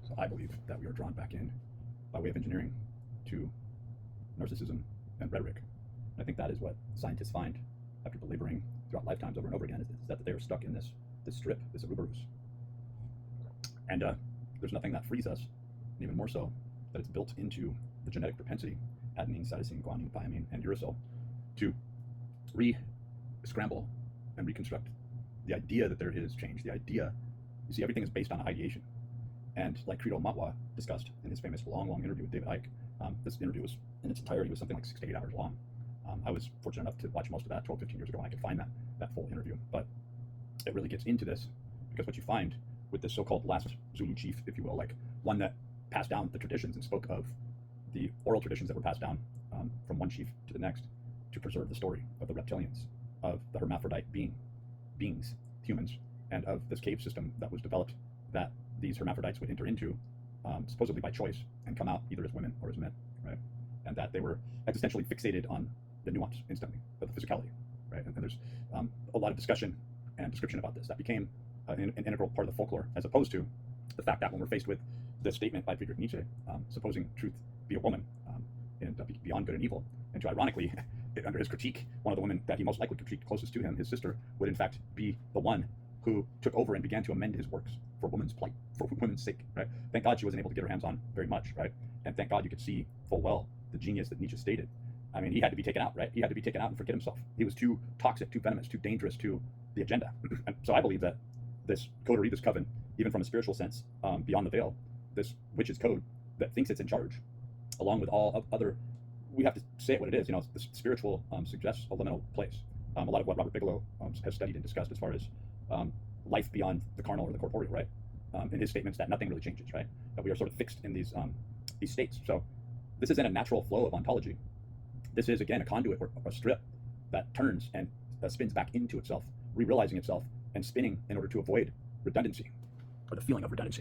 So I believe that we are drawn back in by way of engineering to narcissism and rhetoric. And I think that is what scientists find after belaboring throughout lifetimes over and over again, is that they are stuck in this strip, this Ouroboros. And there's nothing that frees us, and even more so, that it's built into the genetic propensity, adenine, cytosine, guanine, thymine, and uracil, to re-scramble and reconstruct the idea that there is change. The idea, you see, everything is based on ideation. And like Credo Mutwa discussed in his famous long interview with David Icke, this interview was, in its entirety, was something like 6 to 8 hours long. I was fortunate enough to watch most of that 12, 15 years ago, and I could find that full interview. But it really gets into this, because what you find with this so-called last Zulu chief, if you will, like one that passed down the traditions and spoke of the oral traditions that were passed down from one chief to the next to preserve the story of the reptilians, of the hermaphrodite beings, humans, and of this cave system that was developed that these hermaphrodites would enter into supposedly by choice and come out either as women or as men, right? And that they were existentially fixated on the nuance instantly of the physicality, right? And there's a lot of discussion and description about this that became an integral part of the folklore, as opposed to the fact that when we're faced with the statement by Friedrich Nietzsche, supposing truth be a woman and beyond good and evil, and to ironically, under his critique, one of the women that he most likely critiqued closest to him, his sister, would in fact be the one who took over and began to amend his works for women's plight, for women's sake, right? Thank God she wasn't able to get her hands on very much, right? And thank God you could see full well the genius that Nietzsche stated. I mean, he had to be taken out, right? He had to be taken out and forget himself. He was too toxic, too venomous, too dangerous to the agenda. And so I believe that this coterie, this coven, even from a spiritual sense, beyond the veil, this witch's code that thinks it's in charge, along with all other, we have to say it what it is, the spiritual suggests a liminal place. A lot of what Robert Bigelow has studied and discussed as far as life beyond the carnal or the corporeal, right? In his statements that nothing really changes, right? That we are sort of fixed in these states. So this isn't a natural flow of ontology. This is, again, a conduit or a strip that turns and spins back into itself, re-realizing itself and spinning in order to avoid redundancy, or the feeling of redundancy.